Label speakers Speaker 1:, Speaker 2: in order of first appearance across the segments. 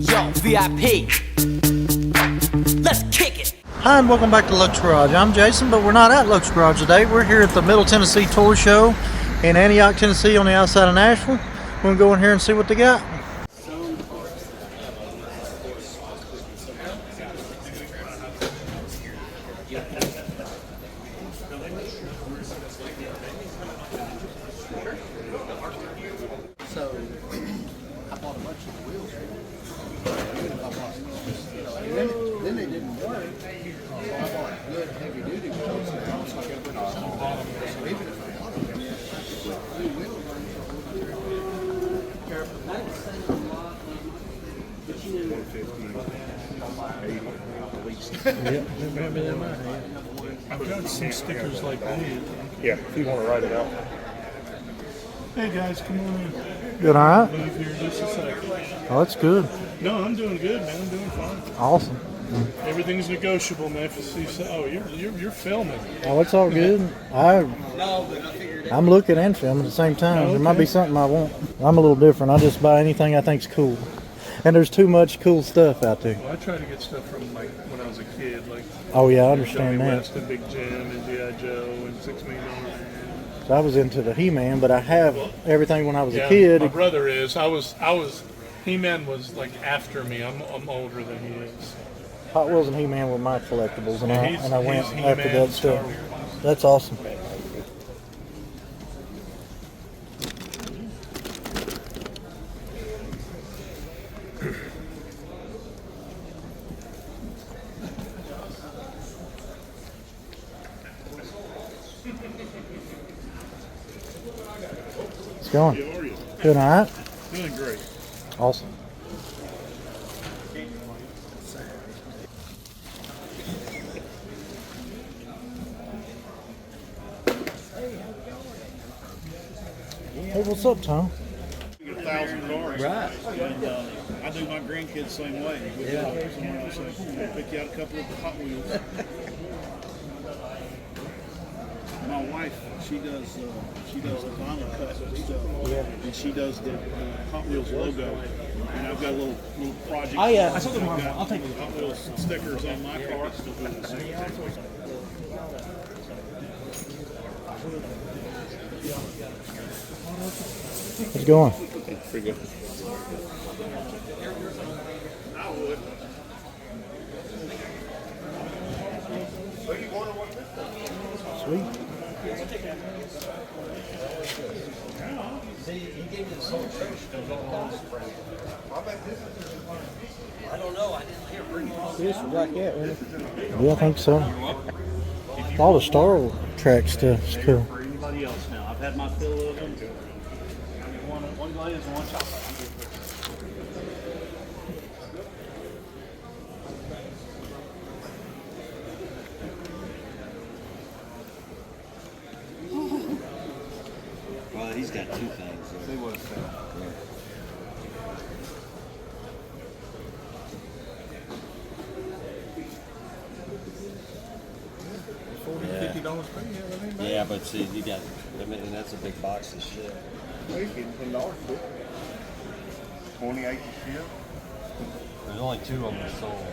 Speaker 1: Yo, VIP. Let's kick it.
Speaker 2: Hi and welcome back to Luke's Garage. I'm Jason, but we're not at Luke's Garage today. We're here at the Middle Tennessee Toy Show in Antioch, Tennessee on the outside of Nashville. We're going to go in here and see what they got.
Speaker 3: So I bought a bunch of wheels. Then they didn't work. So I bought good heavy duty wheels. So I got to put some on the bottom. So even if I bought them, with new wheels,
Speaker 4: I've got some stickers like these.
Speaker 5: Yeah, if you want to write it out.
Speaker 4: Hey guys, come on in.
Speaker 2: Good, all right?
Speaker 4: Move here just a second.
Speaker 2: Oh, that's good.
Speaker 4: No, I'm doing good, man. I'm doing fine.
Speaker 2: Awesome.
Speaker 4: Everything's negotiable, man. If you see, oh, you're filming.
Speaker 2: Oh, it's all good. I'm looking and filming at the same time.
Speaker 4: Oh,
Speaker 2: There might be
Speaker 4: okay.
Speaker 2: something I want. I'm a little different. I just buy anything I think's cool. And there's too much cool stuff out there.
Speaker 4: Well, I try to get stuff from like when I was a kid, like
Speaker 2: Oh, yeah, I
Speaker 4: Johnny
Speaker 2: understand that.
Speaker 4: West and Big Jim and G.I. Joe and $6 Million Man.
Speaker 2: So I was into the He-Man, but I have everything when I was
Speaker 4: Yeah,
Speaker 2: a kid.
Speaker 4: my brother is. I was. He-Man was like after me. I'm older than he is.
Speaker 2: Hot Wheels and He-Man were my collectibles, and
Speaker 4: Yeah,
Speaker 2: I went
Speaker 4: he's
Speaker 2: after
Speaker 4: He-Man
Speaker 2: that
Speaker 4: and Star
Speaker 2: stuff.
Speaker 4: Wars.
Speaker 2: That's awesome. It's going.
Speaker 4: How are you?
Speaker 2: Good, all right?
Speaker 4: Doing great.
Speaker 2: Awesome. Hey, what's up, Tom?
Speaker 6: Get 1,000 cars.
Speaker 3: right?
Speaker 6: And I do my grandkids the same way. We
Speaker 3: Yeah.
Speaker 6: go somewhere else, I pick you out a couple of Hot Wheels. My wife, she does the vinyl cut stuff, and she does the Hot Wheels logo. And I've got a little project.
Speaker 3: I saw the
Speaker 6: I've
Speaker 3: one.
Speaker 6: got
Speaker 3: I'll take it.
Speaker 6: Hot Wheels stickers on my car. Still doing the same thing.
Speaker 2: How's it going?
Speaker 5: Pretty good.
Speaker 6: I would.
Speaker 2: Sweet. Yeah, I think so. All the Star Trek stuff is cool.
Speaker 6: For anybody else now, I've had my fill of them. One glaze and one chocolate.
Speaker 7: Well, he's got two things.
Speaker 6: See what it's
Speaker 4: $50 per year.
Speaker 7: Yeah, but see, you got, I mean, and that's a big box of shit.
Speaker 5: Well, you getting $10 for it. 28 to ship.
Speaker 7: There's only two of them sold.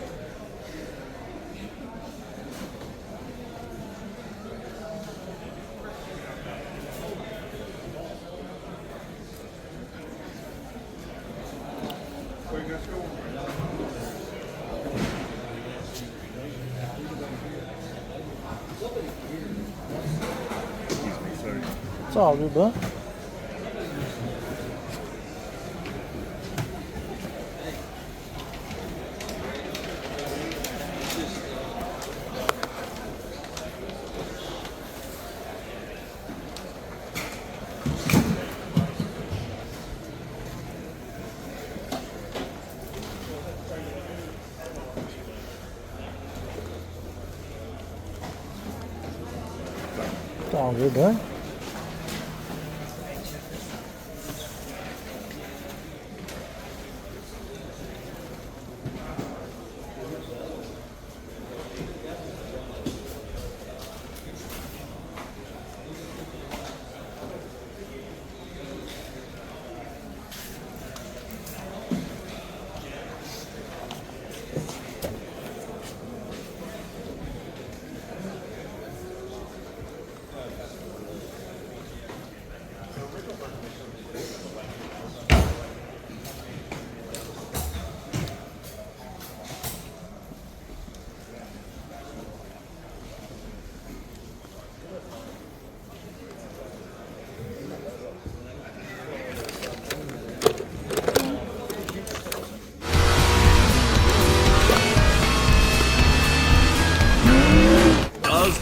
Speaker 2: It's all good, bud. It's all good, bud.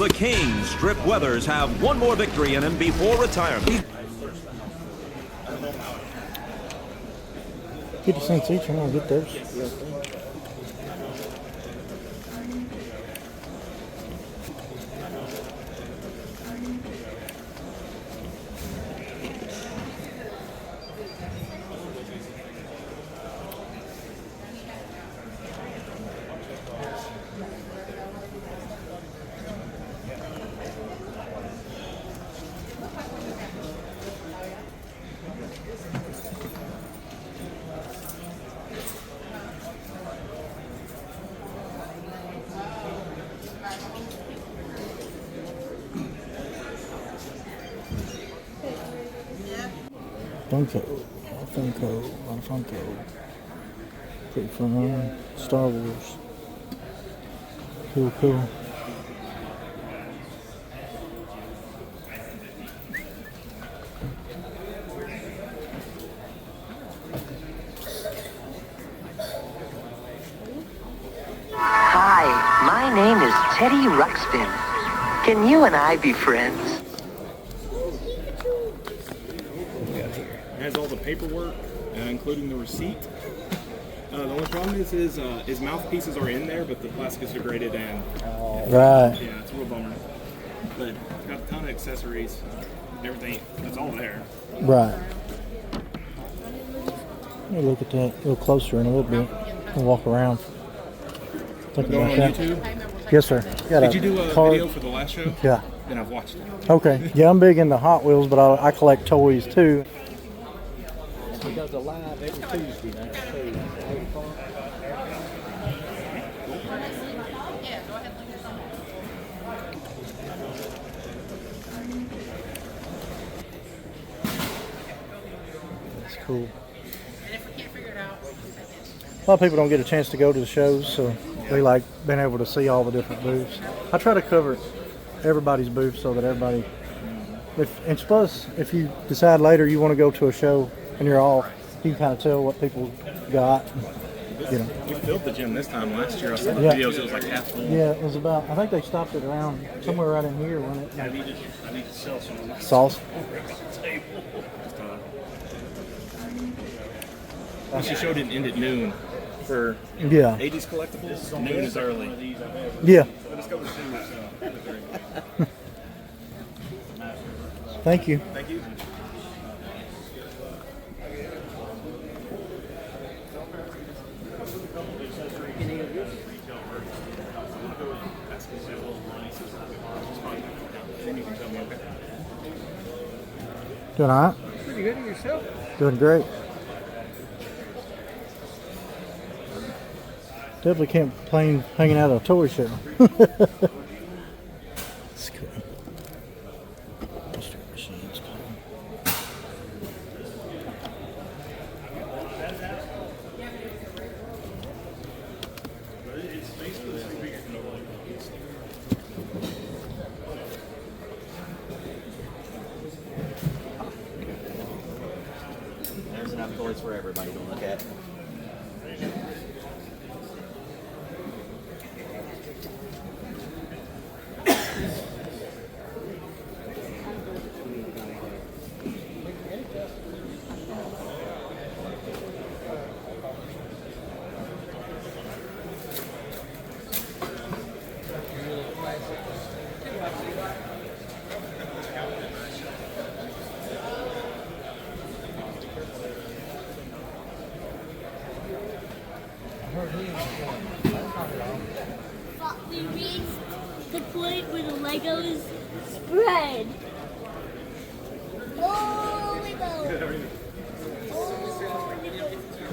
Speaker 8: the king, Strip Weathers, have one more victory in him before retirement.
Speaker 2: 50 cents each, I'm gonna get those. Funko, a lot of Funko. Pretty fun. Star Wars. Cool.
Speaker 9: Hi, my name is Teddy Ruxpin. Can you and I be friends?
Speaker 10: It has all the paperwork, including the receipt. The only problem is his mouthpieces are in there, but the plastic is degraded and
Speaker 2: Right.
Speaker 10: yeah, it's a real bummer. But it's got a ton of accessories, everything. It's all there.
Speaker 2: Right. Let me look at that a little closer in a little bit. We'll walk around. Think
Speaker 10: Going
Speaker 2: about
Speaker 10: on
Speaker 2: that.
Speaker 10: YouTube.
Speaker 2: Yes, sir. Got
Speaker 10: Did you do a
Speaker 2: card.
Speaker 10: video for the last show?
Speaker 2: Yeah.
Speaker 10: Then I've watched it.
Speaker 2: Okay. Yeah, I'm big into Hot Wheels, but I collect toys too.
Speaker 11: He does a live every Tuesday night too.
Speaker 2: That's cool. A lot of people don't get a chance to go to the shows, so they like being able to see all the different booths. I try to cover everybody's booth so that everybody. And plus, if you decide later you want to go to a show and you're off, you can kind of tell what people got. You know.
Speaker 10: We filled the gym this time last year. I saw the
Speaker 2: Yeah.
Speaker 10: videos. It was like half full.
Speaker 2: Yeah, it was about. I think they stopped it around somewhere right in here, wasn't it?
Speaker 10: I need to sell some of my
Speaker 2: Sauce.
Speaker 10: She show didn't end at noon for
Speaker 2: Yeah.
Speaker 10: 80s collectibles. Noon is early.
Speaker 2: Yeah.
Speaker 10: Let's go with two.
Speaker 2: Thank you.
Speaker 10: Thank you.
Speaker 2: Doing all right?
Speaker 11: Pretty good of yourself.
Speaker 2: Doing great. Definitely can't complain hanging out at a toy show. It's cool. Mystery machines, cool.
Speaker 7: There's enough toys for everybody to look at.
Speaker 12: We reached the point where the Legos spread. Oh, Lego!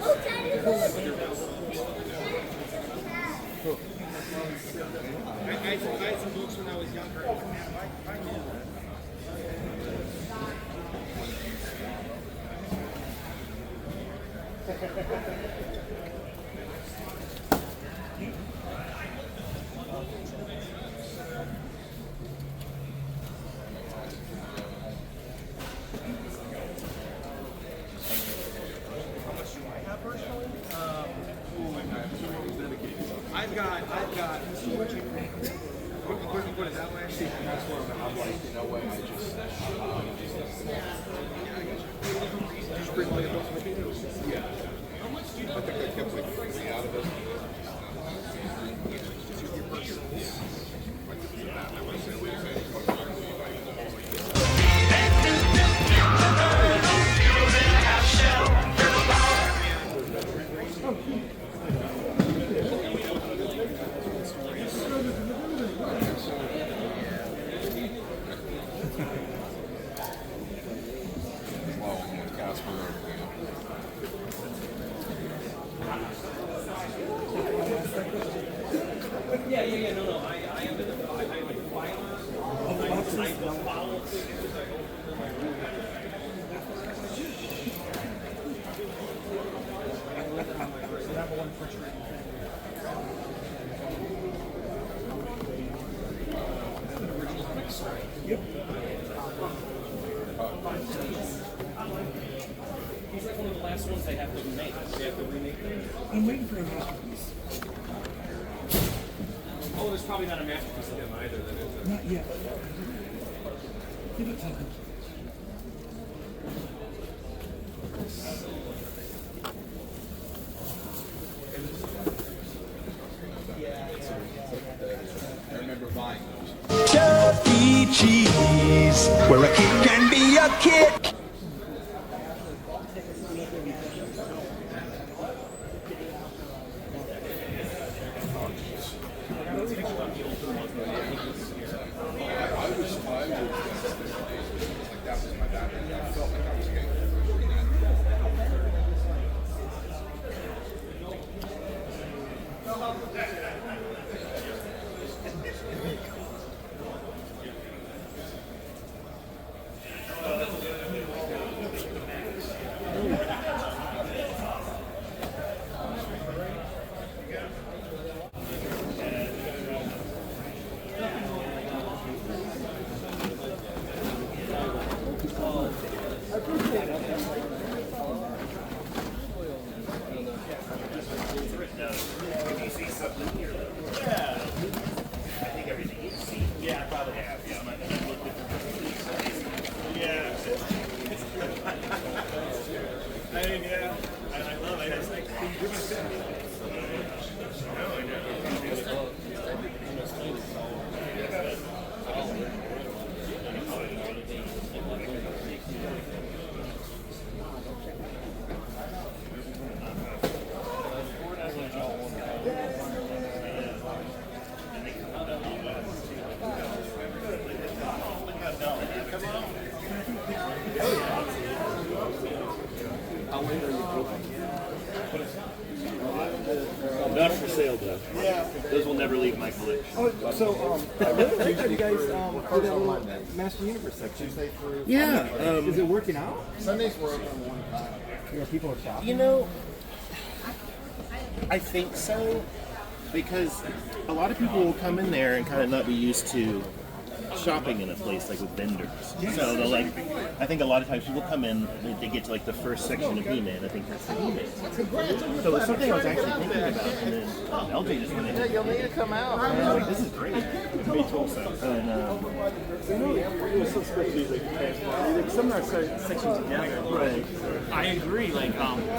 Speaker 12: Oh, Daddy, look!
Speaker 11: I had some books when I was younger. I've got so much.
Speaker 3: Put it that way. See, and that's where I'm like, you know what? I just bring all your books with you. Yeah. I think I kept like 3 out of it.
Speaker 10: He's like one of the last ones they have to remake. They have to remake them.
Speaker 11: I'm waiting for a masterpiece.
Speaker 10: Oh, there's probably not a masterpiece of him either. That is.
Speaker 11: Not yet. Give it time.
Speaker 3: I remember buying those.
Speaker 1: Chuck E. Cheese, where a kid can be a kid.
Speaker 13: Not for sale though.
Speaker 11: Yeah.
Speaker 13: Those will never leave my collection.
Speaker 11: Oh, so I really like that you guys did that little Master Universe section.
Speaker 13: Yeah.
Speaker 11: Is it working out?
Speaker 3: Sundays were open one time.
Speaker 11: Yeah, people are shopping.
Speaker 14: You know, I think so, because a lot of people will come in there and kind of not be used to shopping in a place like with vendors.
Speaker 11: Yes.
Speaker 14: So they'll like, I think a lot of times people come in, they get to like the first section of He-Man. I think that's the He-Man. So it's something I was actually thinking about, and then LJ just went in.
Speaker 3: Yeah, you'll need to come out.
Speaker 14: And I was like, this is great. Me too. And
Speaker 11: it was so special. Like some of our sections together.
Speaker 14: Right.
Speaker 15: I agree. Like,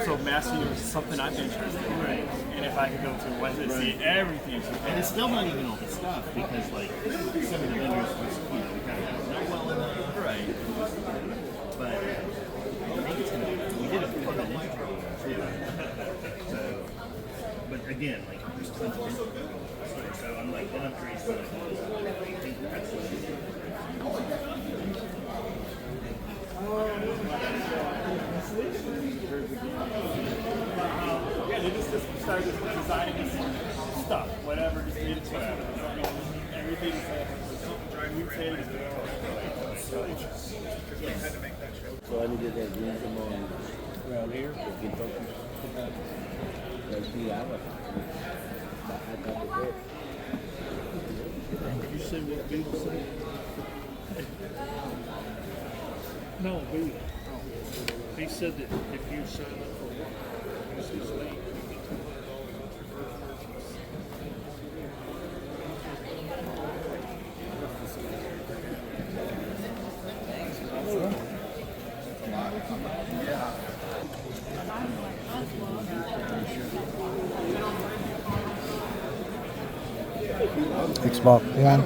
Speaker 15: so Master Universe is something I'm interested in.
Speaker 14: Right.
Speaker 15: And if I could go to Wednesday to see everything.
Speaker 14: And it's still not even all the stuff, because like some of the vendors was, you know, we kind of know well enough. Right. But I think it's gonna be, we did a pretty good intro too. So, but again, like there's tons of info. So I'm like, then I'm curious what I think that's what it is.
Speaker 15: Yeah, they just started designing this stuff, whatever, just made it whatever. Everything's mutated.
Speaker 3: So I had to make that show.
Speaker 11: So I needed that green from around here. Like 3 hours. I got the bit.
Speaker 6: You say what Bill said? No, Bill. He said that if you sign up for one, this is late, you get $200 for first purchase.
Speaker 2: Xbox One.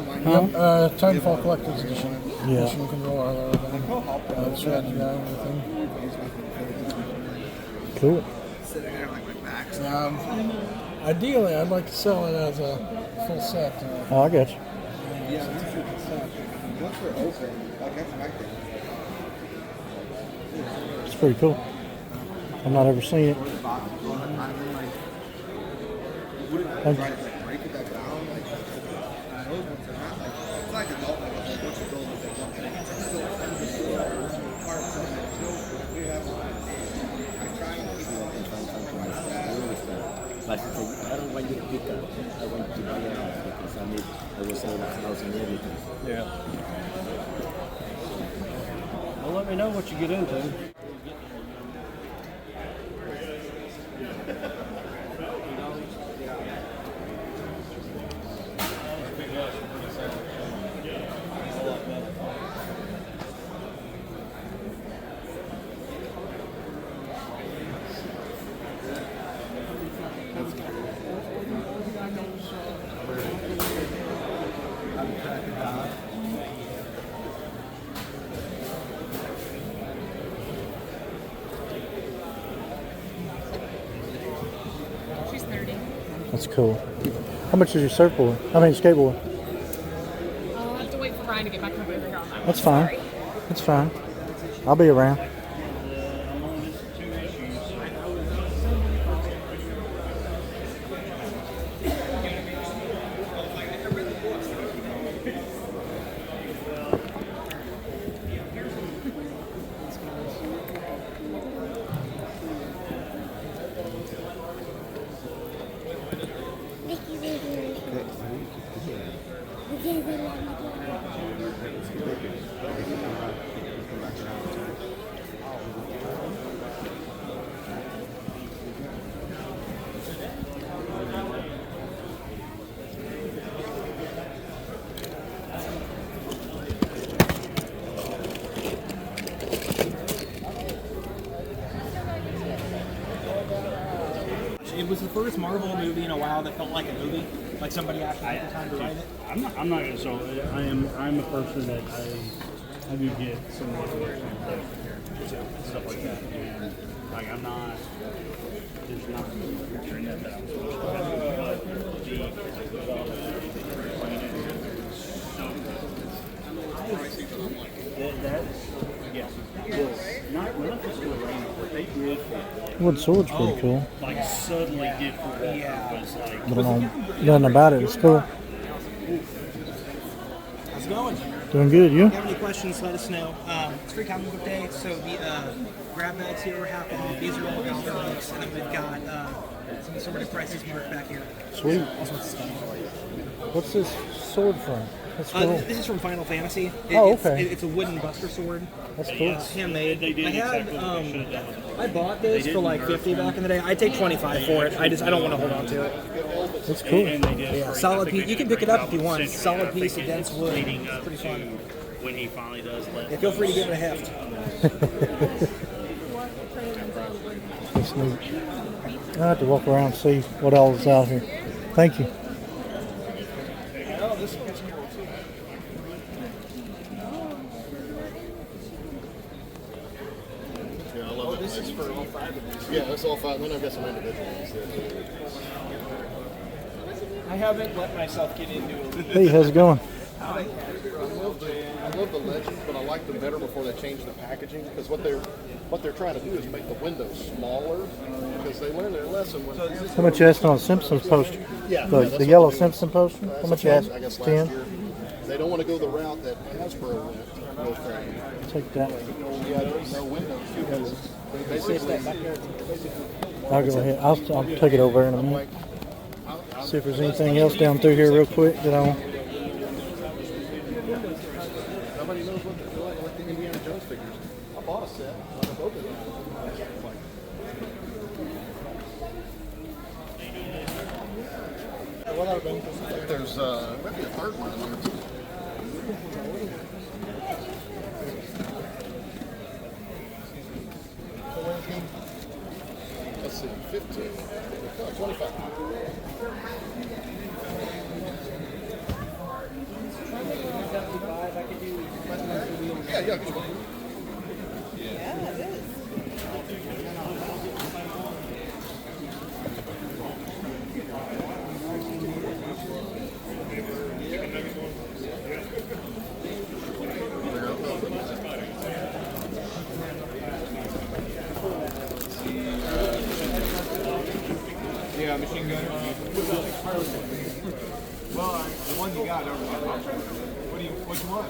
Speaker 3: Titanfall Collector's Edition.
Speaker 2: Yeah.
Speaker 3: Motion controller, everything. Strategy guy, everything.
Speaker 2: Cool.
Speaker 3: Sitting there like my back's. Ideally, I'd like to sell it as a full set.
Speaker 2: Oh, I got you.
Speaker 3: Yeah, once they're open, like that's my thing.
Speaker 2: It's pretty cool. I've not ever seen it. Thank you.
Speaker 3: Break it back down, like those ones are not like it's like adult like once you build it, they don't it's still parts of it. We have I try and keep it
Speaker 14: But I don't want you to pick up. I want you to buy it out because I was selling the house and everything.
Speaker 11: Yeah. Well, let me know what you get into.
Speaker 16: She's 30.
Speaker 2: That's cool. How much is your surfboard? I mean, skateboard.
Speaker 16: I'll have to wait for Brian to get back from over here on that.
Speaker 2: That's fine.
Speaker 16: Sorry.
Speaker 2: That's fine. I'll be around.
Speaker 10: It was the first Marvel movie in a while that felt like a movie, like somebody actually took the time to write it.
Speaker 6: I'm not gonna. So I'm a person that I do get some motivation and stuff like that, and like I'm not. There's not a picture in that I'm supposed to have, but the that yes, not just the rain, what they did for
Speaker 2: Wood sword's pretty cool.
Speaker 6: like suddenly did for Walker was like.
Speaker 2: But I don't know nothing about it. It's cool.
Speaker 10: How's it going?
Speaker 2: Doing good. You?
Speaker 10: If you have any questions, let us know. It's free comic book day, so the grab bags here are half off. These are all Galore books, and then we've got some assorted prices marked back here.
Speaker 2: Sweet.
Speaker 10: All sorts of stuff.
Speaker 2: What's this sword from? That's cool.
Speaker 10: This is from Final Fantasy.
Speaker 2: Oh, okay.
Speaker 10: It's a wooden buster sword.
Speaker 2: That's cool.
Speaker 10: It's handmade.
Speaker 6: They did
Speaker 10: I had,
Speaker 6: exactly what they should have done.
Speaker 10: I bought this for like 50 back in the day. I'd take 25 for it. I don't want to hold on to it.
Speaker 2: That's cool.
Speaker 6: And they did.
Speaker 10: Yeah, solid piece. You can pick it up if you want. Solid piece of dense wood.
Speaker 6: Leading
Speaker 10: It's
Speaker 6: up
Speaker 10: pretty
Speaker 6: to
Speaker 10: fun.
Speaker 6: when he finally does let.
Speaker 10: Yeah, feel free to give it a heft.
Speaker 2: That's neat. I have to walk around and see what all is out here. Thank you.
Speaker 10: Oh, this one's cool too.
Speaker 3: Yeah, I love it.
Speaker 10: This is for all 5 of these.
Speaker 3: Yeah, that's all five. Then I've got some individual ones there too.
Speaker 10: I haven't let myself get into it.
Speaker 2: Hey, how's it going?
Speaker 3: I love the legends, but I like them better before they change the packaging because what they're trying to do is make the windows smaller because they learned their lesson when.
Speaker 2: How much you asking on a Simpsons poster?
Speaker 3: Yeah,
Speaker 2: The,
Speaker 3: that's
Speaker 2: the
Speaker 3: what
Speaker 2: yellow
Speaker 3: they do.
Speaker 2: Simpson poster? How much you
Speaker 3: I
Speaker 2: asking?
Speaker 3: guess last
Speaker 2: 10?
Speaker 3: year. They don't want to go the route that Hasbro went with.
Speaker 2: Take that.
Speaker 3: Yeah, there's no windows because they basically.
Speaker 2: I'll go ahead. I'll take it over in a minute. See if there's anything else down through here real quick that I want.
Speaker 3: Nobody knows what they're like the Indiana Jones figures. I bought a set. I opened it. There's maybe a third one in there too. Let's see, 15. 25. Yeah, machine gunner. Well, the one you got over there. What you want?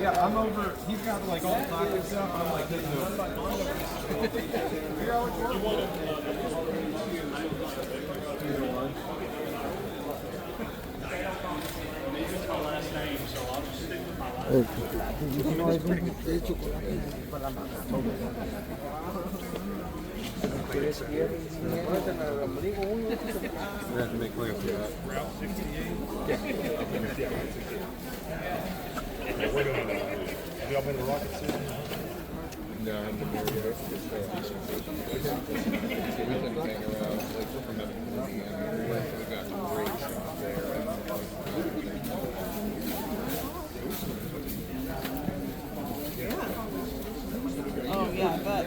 Speaker 3: Yeah, I'm over. He's got like all the plastic stuff. I'm like this. Figure out what you want. Either one.
Speaker 6: It's my last name, so I'll just stick with my last
Speaker 3: We have to make plans for that.
Speaker 6: Route 68?
Speaker 3: Yeah.
Speaker 6: We're doing have y'all been to Rocket City?
Speaker 3: No, I haven't been there yet. We can hang around. Like, from the we got some great stuff there.
Speaker 16: Oh, yeah, but.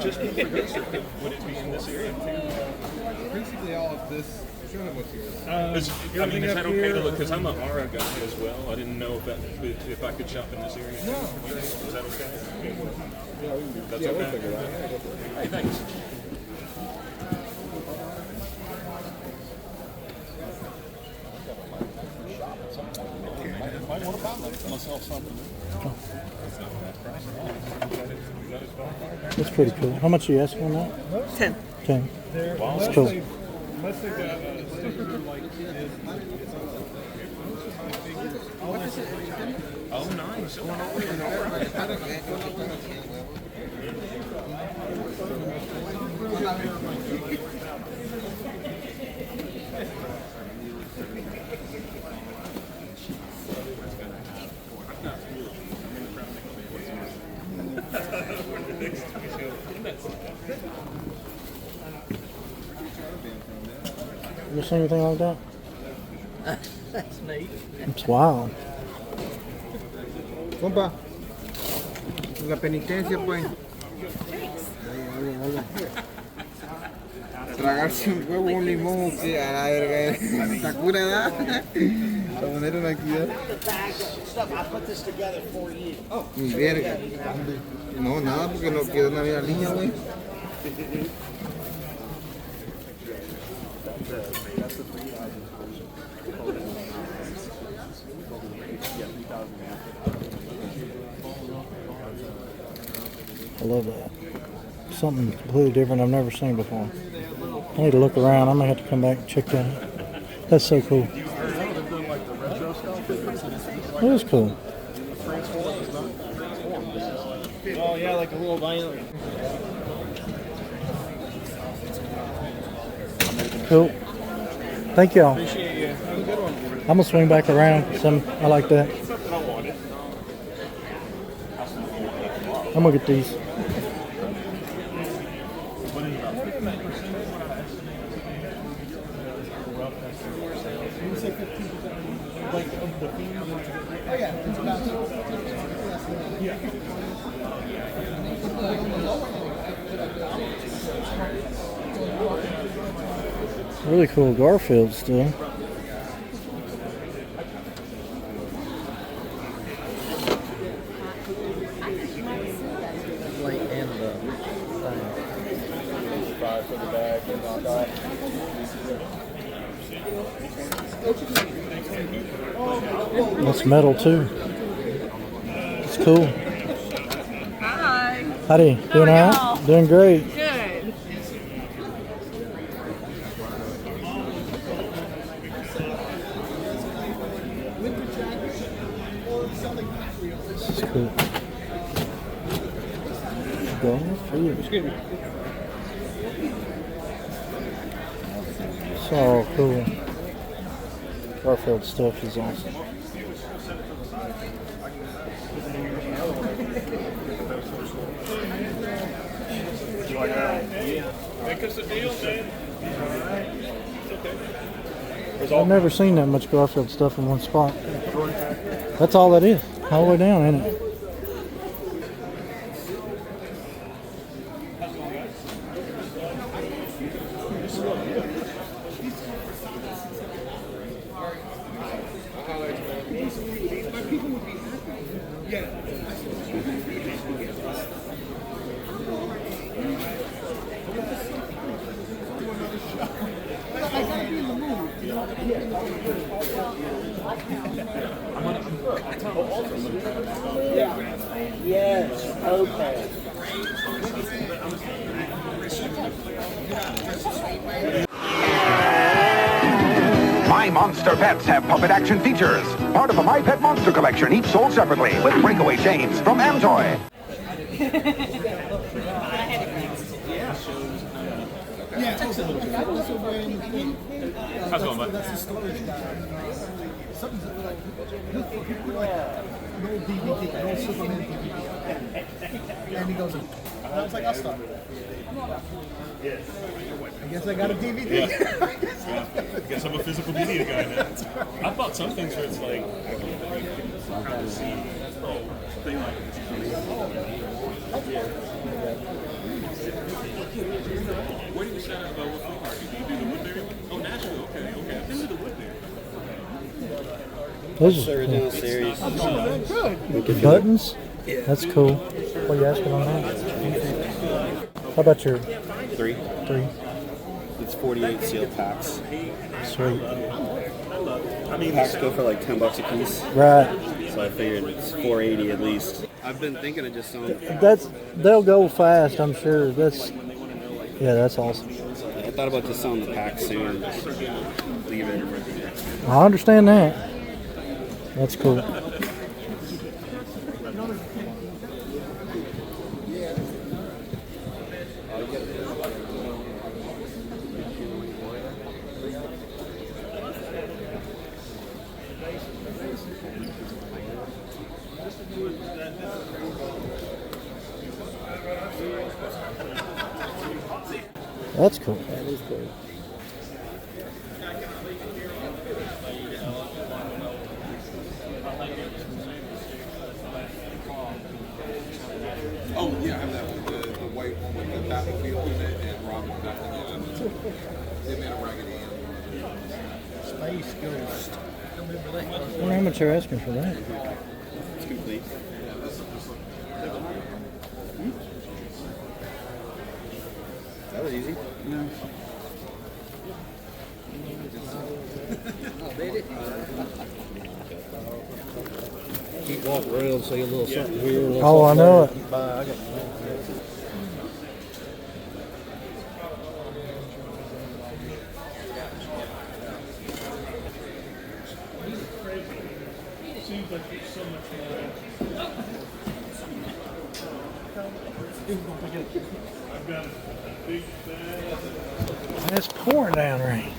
Speaker 6: Just before this, or would it be in this area too?
Speaker 3: Basically, all of this. Show them what's yours.
Speaker 6: I mean, is that okay to look? Because I'm a horror guy as well. I didn't know if I could shop in this area.
Speaker 3: No.
Speaker 6: Is that okay?
Speaker 3: Yeah,
Speaker 6: that's
Speaker 3: we'll
Speaker 6: okay.
Speaker 3: figure it out.
Speaker 6: Hey, thanks. Myself something.
Speaker 2: That's pretty cool. How much are you asking on that?
Speaker 16: 10.
Speaker 2: 10.
Speaker 6: Wow.
Speaker 2: That's cool.
Speaker 3: Must have got a sticker like this.
Speaker 16: What is it?
Speaker 6: Oh, nice.
Speaker 2: You ever seen anything like that?
Speaker 16: That's neat.
Speaker 2: It's wild.
Speaker 3: Compa, la penitencia, pues. Tragarse un huevo, un limón, que a la verga, esta cura da. Para poner una aquí. Mi verga. No, nada, porque no quedó una vida línea, güey.
Speaker 2: I love that. Something completely different I've never seen before. I need to look around. I may have to come back and check that out. That's so cool. It is cool.
Speaker 3: Oh, yeah, like a little vinyl.
Speaker 2: Cool. Thank y'all.
Speaker 3: Appreciate you. Have a good one.
Speaker 2: I'm gonna swing back around. I like that. I'm gonna get these. Really cool Garfield still. That's metal too. It's cool.
Speaker 16: Hi.
Speaker 2: Howdy. Doing all right? Doing great.
Speaker 16: Good.
Speaker 2: This is cool. Garfield.
Speaker 3: Excuse me.
Speaker 2: So cool. Garfield stuff is awesome.
Speaker 6: Make us a deal, man. It's okay.
Speaker 2: I've never seen that much Garfield stuff in one spot. That's all that is. All the way down, ain't it?
Speaker 9: Yes, okay.
Speaker 17: My Monster Pets have puppet action features. Part of a My Pet Monster collection, each sold separately, with breakaway chains from Amtoy.
Speaker 3: How's it going, bud? No DVD, no Superman DVD. And he goes, I was like, I'll stop. I guess I got a DVD.
Speaker 13: Yeah. I guess I'm a physical media guy now. I bought some things where it's like, I can see, thing like where do you shout out about what flea market? Do you do the Woodbury one? Oh, Nashville, okay. I've been to the Woodbury.
Speaker 2: Those are
Speaker 18: original series.
Speaker 2: The buttons? Yeah. That's cool. What are you asking on that? How about your
Speaker 18: 3?
Speaker 2: 3.
Speaker 18: It's 48 sealed packs.
Speaker 2: Sweet.
Speaker 18: Packs go for like $10 a piece.
Speaker 2: Right.
Speaker 18: So I figured it's $4.80 at least. I've been thinking of just selling.
Speaker 2: They'll go fast, I'm sure. That's awesome.
Speaker 18: I thought about just selling the packs soon and just leave it.
Speaker 2: I understand that. That's cool. That's cool. That is cool.
Speaker 3: Oh, yeah, I have that one, the white one with the Battlefield in it and Robin Batman. They made a Raggedy Ann. Space Ghost. I remember that.
Speaker 2: I wonder how much you're asking for that.
Speaker 18: It's complete. That was easy.
Speaker 3: Yeah.
Speaker 19: Keep walking around, see a little something here. A little
Speaker 2: Oh, I know
Speaker 19: something
Speaker 2: it.
Speaker 19: there. I got
Speaker 4: Seems like there's so much more. I've got a big bag.
Speaker 2: And it's pouring down rain.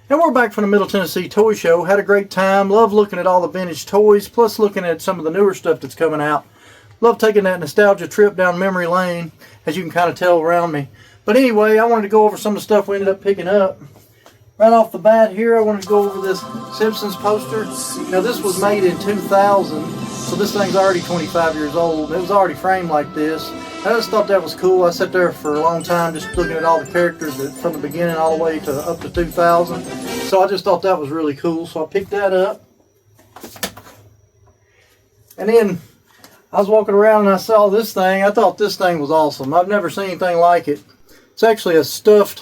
Speaker 2: And we're back from the Middle Tennessee Toy Show. Had a great time. Love looking at all the vintage toys, plus looking at some of the newer stuff that's coming out. Love taking that nostalgia trip down memory lane, as you can kind of tell around me. But anyway, I wanted to go over some of the stuff we ended up picking up. Right off the bat here, I wanted to go over this Simpsons poster. Now this was made in 2000, so this thing's already 25 years old. It was already framed like this. I just thought that was cool. I sat there for a long time just looking at all the characters from the beginning all the way to up to 2000. So I just thought that was really cool. So I picked that up. And then I was walking around and I saw this thing. I thought this thing was awesome. I've never seen anything like it. It's actually a stuffed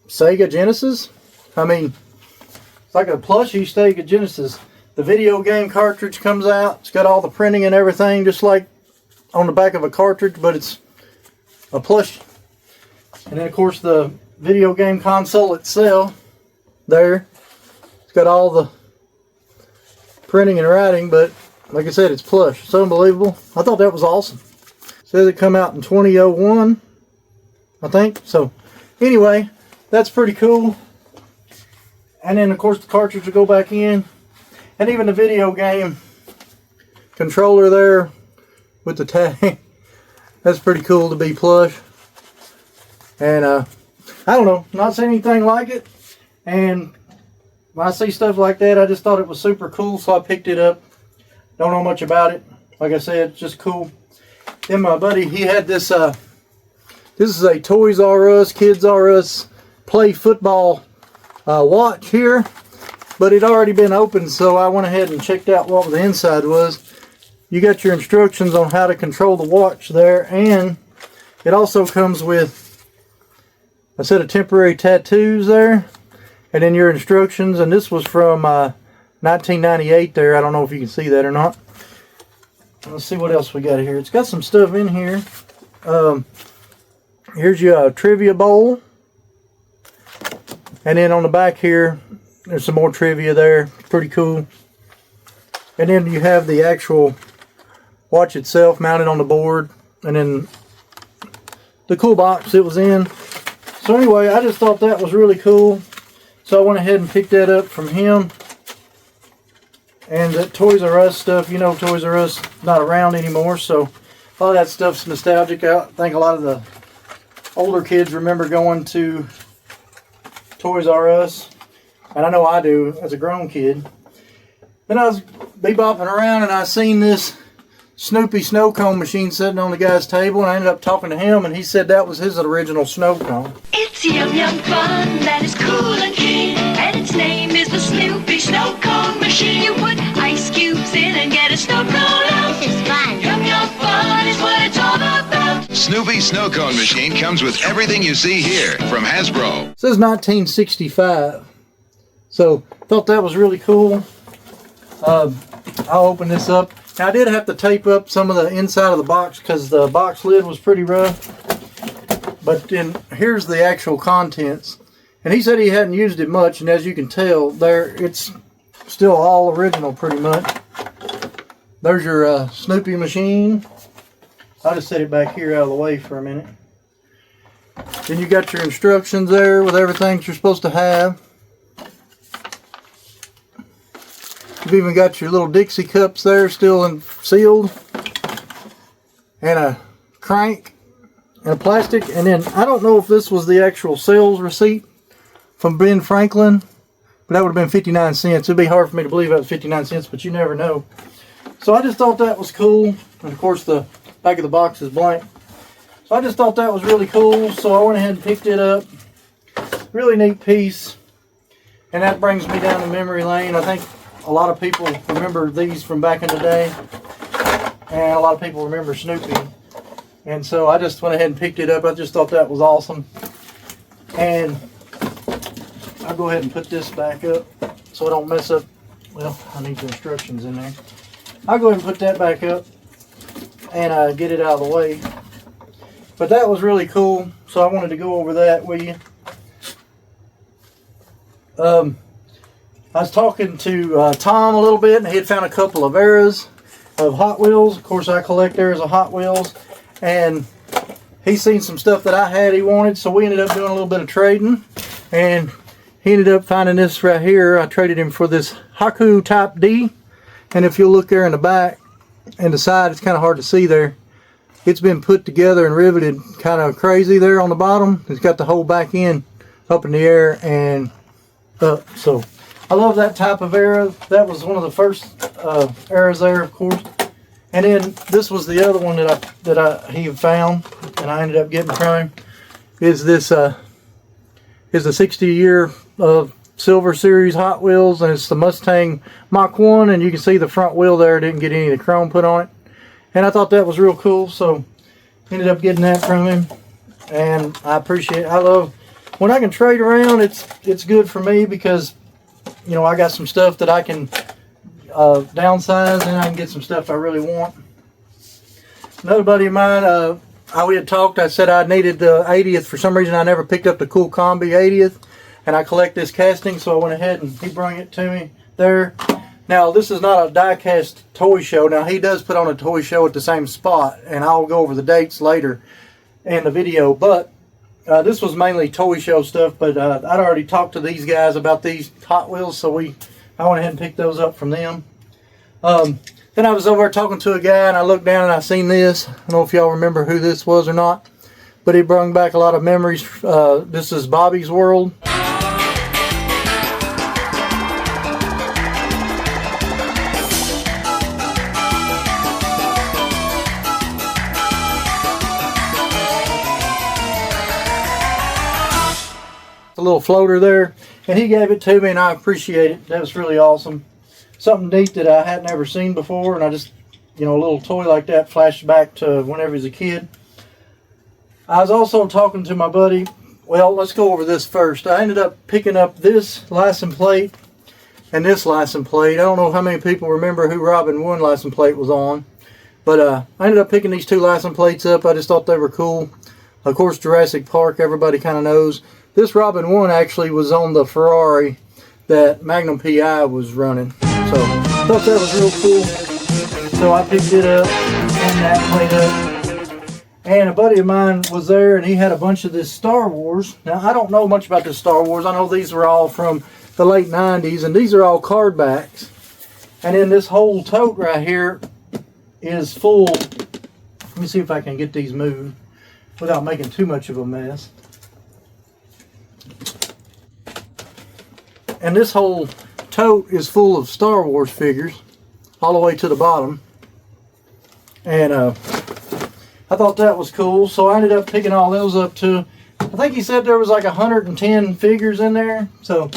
Speaker 2: Sega Genesis. I mean, it's like a plushy Sega Genesis. The video game cartridge comes out. It's got all the printing and everything just like on the back of a cartridge, but it's a plush. And then of course the video game console itself there. It's got all the printing and writing, but like I said, it's plush. It's unbelievable. I thought that was awesome. It says it come out in 2001, I think. So anyway, that's pretty cool. And then of course the cartridge will go back in. And even the video game controller there with the tag. That's pretty cool to be plush. And I don't know, not seen anything like it. And when I see stuff like that, I just thought it was super cool, so I picked it up. Don't know much about it. Like I said, it's just cool. Then my buddy, he had this, this is a Toys R Us, Kids R Us Play Football watch here. But it had already been opened, so I went ahead and checked out what the inside was. You got your instructions on how to control the watch there, and it also comes with a set of temporary tattoos there, and then your instructions. And this was from 1998 there. I don't know if you can see that or not. Let's see what else we got here. It's got some stuff in here. Here's your trivia bowl. And then on the back here, there's some more trivia there. Pretty cool. And then you have the actual watch itself mounted on the board. And then the cool box it was in. So anyway, I just thought that was really cool. So I went ahead and picked that up from him. And that Toys R Us stuff, you know, Toys R Us not around anymore. So a lot of that stuff's nostalgic. I think a lot of the older kids remember going to Toys R Us. And I know I do as a grown kid. Then I was bebopping around and I seen this Snoopy snow cone machine sitting on the guy's table, and I ended up talking to him, and he said that was his original snow cone.
Speaker 20: It's yum yum fun that is cool and keen, and its name is the Snoopy snow cone machine. You put ice cubes in and get a snow cone out. This is fun. Yum yum fun is what it's all about.
Speaker 21: Snoopy snow cone machine comes with everything you see here from Hasbro.
Speaker 2: It says 1965. So, thought that was really cool. I'll open this up. Now, I did have to tape up some of the inside of the box because the box lid was pretty rough. But then, here's the actual contents. And he said he hadn't used it much, and as you can tell, there it's still all original pretty much. There's your Snoopy machine. I'll just set it back here out of the way for a minute. Then you got your instructions there with everything you're supposed to have. You've even got your little Dixie cups there still sealed. And a crank. And a plastic. And then, I don't know if this was the actual sales receipt from Ben Franklin. But that would have been 59 cents. It'd be hard for me to believe that was 59 cents, but you never know. So I just thought that was cool. And of course the back of the box is blank. So I just thought that was really cool. So I went ahead and picked it up. Really neat piece. And that brings me down to memory lane. I think a lot of people remember these from back in the day. And a lot of people remember Snoopy. And so I just went ahead and picked it up. I just thought that was awesome. And I'll go ahead and put this back up so I don't mess up. Well, I need the instructions in there. I'll go ahead and put that back up and get it out of the way. But that was really cool. So I wanted to go over that with you. I was talking to Tom a little bit, and he had found a couple of eras of Hot Wheels. Of course, I collect eras of Hot Wheels. And he's seen some stuff that I had he wanted, so we ended up doing a little bit of trading. And he ended up finding this right here. I traded him for this Haku Type D. And if you look there in the back and the side, it's kind of hard to see there. It's been put together and riveted kind of crazy there on the bottom. It's got the whole back end up in the air and up. So I love that type of era. That was one of the first eras there, of course. And then this was the other one that he had found, and I ended up getting from him. Is this is the 60-year Silver Series Hot Wheels, and it's the Mustang Mach 1, and you can see the front wheel there didn't get any of the chrome put on it. And I thought that was real cool, so ended up getting that from him. And I appreciate it. I love when I can trade around. It's good for me because, you know, I got some stuff that I can downsize, and I can get some stuff I really want. Another buddy of mine, we had talked. I said I needed the 80th. For some reason, I never picked up the Cool Combi 80th, and I collect this casting, so I went ahead and he brought it to me there. Now, this is not a die-cast toy show. Now, he does put on a toy show at the same spot, and I'll go over the dates later in the video, but this was mainly toy show stuff, but I'd already talked to these guys about these Hot Wheels, so I went ahead and picked those up from them. Then I was over there talking to a guy, and I looked down and I seen this. I don't know if y'all remember who this was or not, but it brought back a lot of memories. This is Bobby's World. A little floater there, and he gave it to me, and I appreciate it. That was really awesome. Something neat that I hadn't ever seen before, and I just, you know, a little toy like that flashed back to whenever he was a kid. I was also talking to my buddy. Well, let's go over this first. I ended up picking up this license plate and this license plate. I don't know how many people remember who Robin 1 license plate was on, but I ended up picking these two license plates up. I just thought they were cool. Of course, Jurassic Park, everybody kind of knows. This Robin 1 actually was on the Ferrari that Magnum PI was running. So I thought that was real cool. So I picked it up and that plate up. And a buddy of mine was there, and he had a bunch of this Star Wars. Now, I don't know much about this Star Wars. I know these were all from the late 90s, and these are all card backs. And then this whole tote right here is full. Let me see if I can get these moved without making too much of a mess. And this whole tote is full of Star Wars figures all the way to the bottom. And I thought that was cool, so I ended up picking all those up too. I think he said there was like 110 figures in there. So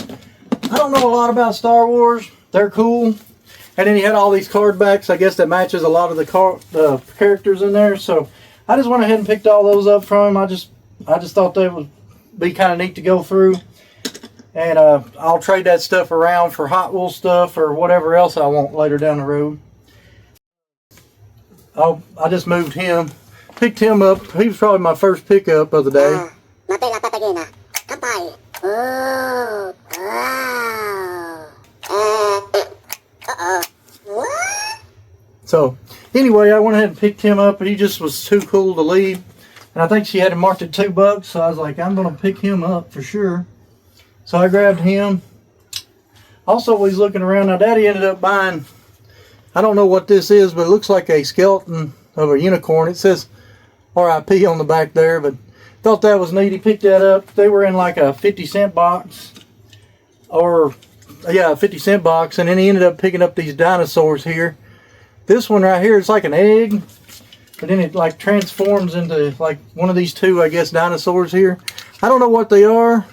Speaker 2: I don't know a lot about Star Wars. They're cool. And then he had all these card backs. I guess that matches a lot of the characters in there. So I just went ahead and picked all those up from him. I just thought they would be kind of neat to go through. And I'll trade that stuff around for Hot Wheels stuff or whatever else I want later down the road. I just moved him, picked him up. He was probably my first pickup of the day. So anyway, I went ahead and picked him up, but he just was too cool to leave. And I think she had him marked at $2, so I was like, I'm going to pick him up for sure. So I grabbed him. Also, while he's looking around, now Daddy ended up buying, I don't know what this is, but it looks like a skeleton of a unicorn. It says RIP on the back there, but thought that was neat. He picked that up. They were in like a 50-cent box. Or, yeah, a 50-cent box. And then he ended up picking up these dinosaurs here. This one right here is like an egg. But then it like transforms into like one of these two, I guess, dinosaurs here. I don't know what they are,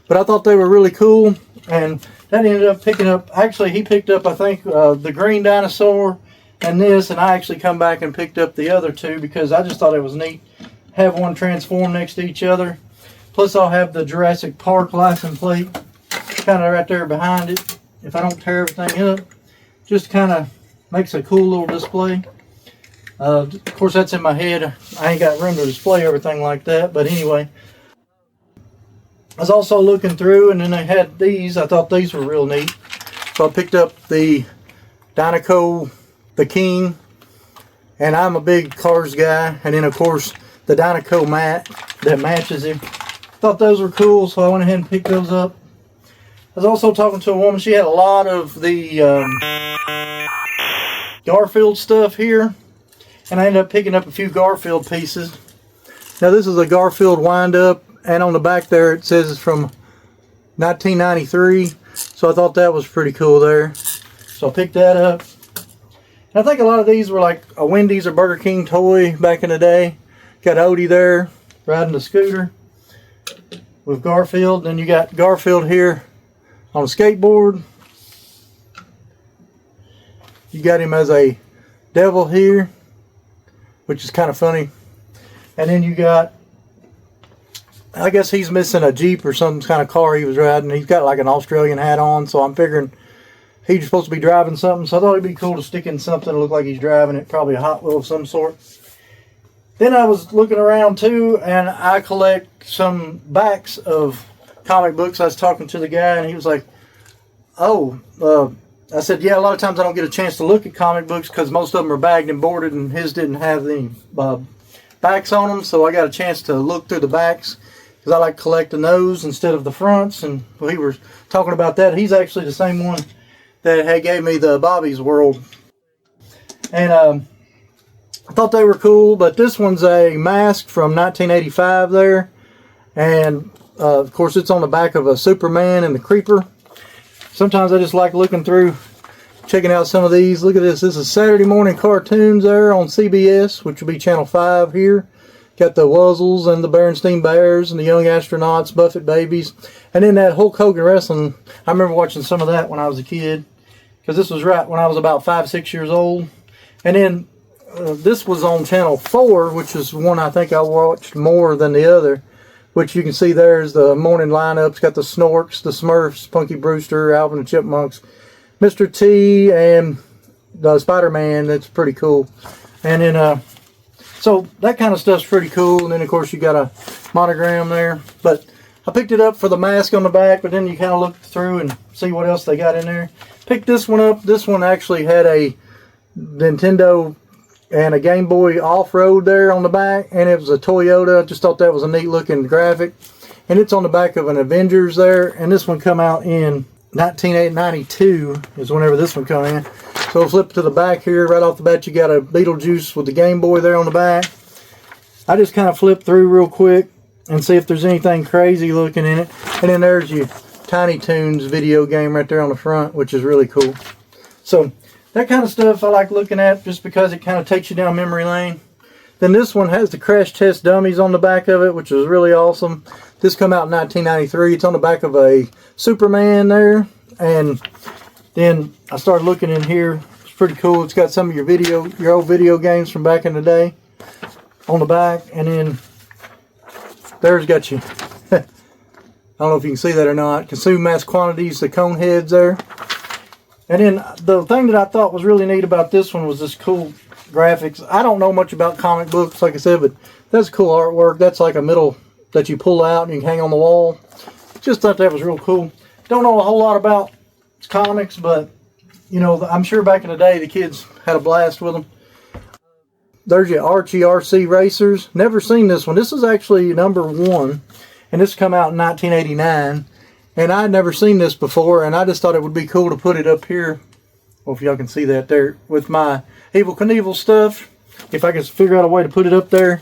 Speaker 2: but I thought they were really cool. And that ended up picking up, actually he picked up, I think, the green dinosaur and this, and I actually come back and picked up the other two because I just thought it was neat. Have one transform next to each other. Plus I'll have the Jurassic Park license plate kind of right there behind it. If I don't tear everything up, just kind of makes a cool little display. Of course that's in my head. I ain't got room to display everything like that, but anyway. I was also looking through, and then they had these. I thought these were real neat. So I picked up the Dinoco, the King, and I'm a big Cars guy. And then of course the Dinoco mat that matches him. Thought those were cool, so I went ahead and picked those up. I was also talking to a woman. She had a lot of the Garfield stuff here, and I ended up picking up a few Garfield pieces. Now this is a Garfield wind-up. And on the back there it says it's from 1993. So I thought that was pretty cool there. So I picked that up. And I think a lot of these were like a Wendy's or Burger King toy back in the day. Got Odie there riding the scooter with Garfield. Then you got Garfield here on a skateboard. You got him as a devil here, which is kind of funny. And then you got, I guess he's missing a Jeep or some kind of car he was riding. He's got like an Australian hat on, so I'm figuring he's supposed to be driving something. So I thought it'd be cool to stick in something to look like he's driving it, probably a Hot Wheel of some sort. Then I was looking around too, and I collect some backs of comic books. I was talking to the guy, and he was like, oh, I said, yeah, a lot of times I don't get a chance to look at comic books because most of them are bagged and boarded, and his didn't have any backs on them, so I got a chance to look through the backs. Because I like collecting those instead of the fronts, and we were talking about that. He's actually the same one that had gave me the Bobby's World. And I thought they were cool, but this one's a mask from 1985 there. And of course it's on the back of a Superman and the Creeper. Sometimes I just like looking through, checking out some of these. Look at this. This is Saturday morning cartoons there on CBS, which will be channel 5 here. Got the Wuzzles and the Berenstein Bears and the Young Astronauts, Buffett Babies. And then that Hulk Hogan wrestling. I remember watching some of that when I was a kid, because this was right when I was about 5, 6 years old. And then this was on channel 4, which is one I think I watched more than the other, which you can see there's the morning lineups. Got the Snorks, the Smurfs, Punky Brewster, Alvin and Chipmunks, Mr. T, and the Spider-Man. That's pretty cool. And then so that kind of stuff's pretty cool. And then of course you got a monogram there. But I picked it up for the mask on the back, but then you kind of look through and see what else they got in there. Picked this one up. This one actually had a Nintendo and a Game Boy off-road there on the back, and it was a Toyota. I just thought that was a neat looking graphic. And it's on the back of an Avengers there, and this one come out in 1992 is whenever this one come in. So flip to the back here, right off the bat you got a Beetlejuice with the Game Boy there on the back. I just kind of flip through real quick and see if there's anything crazy looking in it. And then there's your Tiny Toons video game right there on the front, which is really cool. So that kind of stuff I like looking at just because it kind of takes you down memory lane. Then this one has the Crash Test Dummies on the back of it, which is really awesome. This come out in 1993. It's on the back of a Superman there. And then I started looking in here. It's pretty cool. It's got some of your old video games from back in the day on the back. And then there's got you. I don't know if you can see that or not. Consume mass quantities, the cone heads there. And then the thing that I thought was really neat about this one was this cool graphics. I don't know much about comic books, like I said, but that's cool artwork. That's like a middle that you pull out and you can hang on the wall. Just thought that was real cool. Don't know a whole lot about comics, but you know, I'm sure back in the day the kids had a blast with them. There's your Archie RC Racers. Never seen this one. This is actually #1, and this come out in 1989. And I'd never seen this before, and I just thought it would be cool to put it up here. Well, if y'all can see that there with my Evel Knievel stuff. If I can figure out a way to put it up there,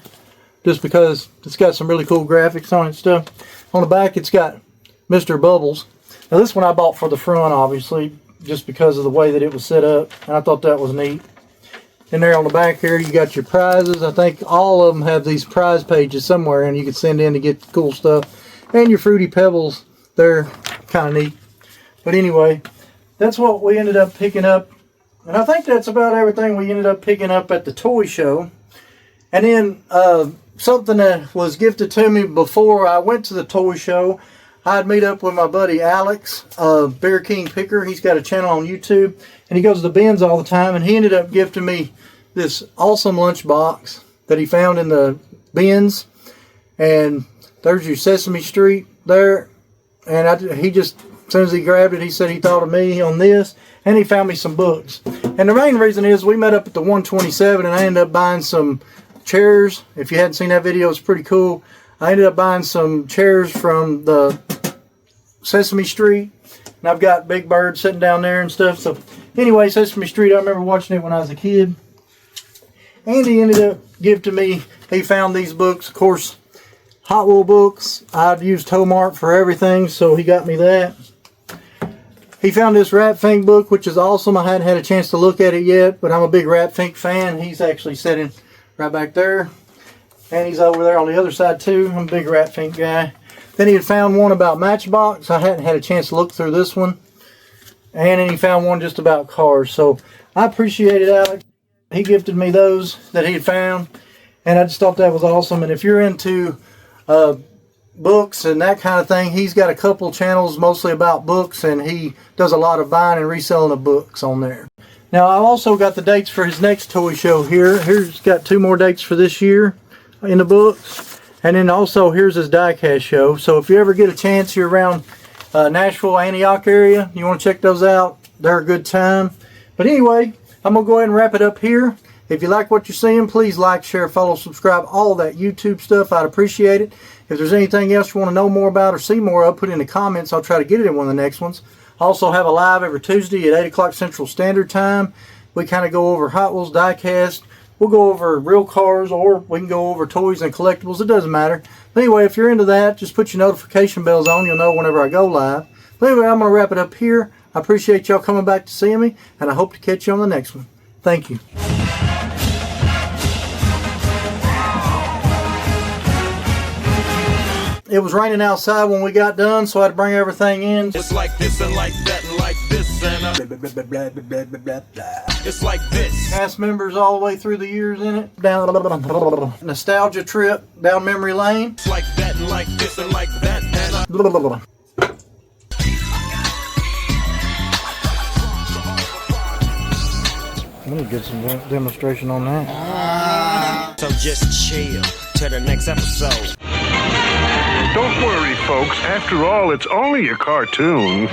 Speaker 2: just because it's got some really cool graphics on it and stuff. On the back, it's got Mr. Bubbles. Now, this one I bought for the front, obviously, just because of the way that it was set up, and I thought that was neat. And there on the back here, you got your prizes. I think all of them have these prize pages somewhere, and you can send in to get cool stuff. And your Fruity Pebbles. They're kind of neat. But anyway, that's what we ended up picking up. And I think that's about everything we ended up picking up at the toy show. And then something that was gifted to me before I went to the toy show, I'd meet up with my buddy Alex, Bear King Picker. He's got a channel on YouTube, and he goes to the bins all the time. And he ended up gifting me this awesome lunchbox that he found in the bins. And there's your Sesame Street there. And he just, as soon as he grabbed it, he said he thought of me on this. And he found me some books. And the main reason is we met up at the 127, and I ended up buying some chairs. If you hadn't seen that video, it's pretty cool. I ended up buying some chairs from the Sesame Street. And I've got Big Bird sitting down there and stuff. So anyway, Sesame Street, I remember watching it when I was a kid. And he ended up gifting me, he found these books, of course, Hot Wheel books. I've used Hallmark for everything, so he got me that. He found this Rat Fink book, which is awesome. I hadn't had a chance to look at it yet, but I'm a big Rat Fink fan. He's actually sitting right back there. And he's over there on the other side too. I'm a big Rat Fink guy. Then he had found one about Matchbox. I hadn't had a chance to look through this one. And then he found one just about cars. So I appreciate it, Alex. He gifted me those that he had found. And I just thought that was awesome. And if you're into books and that kind of thing, he's got a couple channels mostly about books, and he does a lot of buying and reselling of books on there. Now I also got the dates for his next toy show here. Here's got 2 more dates for this year in the books, and then also here's his diecast show. So if you ever get a chance, you're around Nashville, Antioch area, you want to check those out, they're a good time. But anyway, I'm gonna go ahead and wrap it up here. If you like what you're seeing, please like, share, follow, subscribe, all that YouTube stuff. I'd appreciate it. If there's anything else you want to know more about or see more of, put it in the comments. I'll try to get it in one of the next ones. I also have a live every Tuesday at 8 o'clock Central Standard Time. We kind of go over Hot Wheels, diecast. We'll go over real cars, or we can go over toys and collectibles. It doesn't matter. But anyway, if you're into that, just put your notification bells on. You'll know whenever I go live. But anyway, I'm going to wrap it up here. I appreciate y'all coming back to see me, and I hope to catch you on the next one. Thank you. It was raining outside when we got done, so I had to bring everything in.
Speaker 8: It's like this and like that and like this and it's like this.
Speaker 2: Cast members all the way through the years in it. Down nostalgia trip down memory lane.
Speaker 8: It's like that and like this and like that and
Speaker 2: I'm gonna get some demonstration on that.
Speaker 5: So just chill till the next episode.
Speaker 22: Don't worry, folks. After all, it's only a cartoon.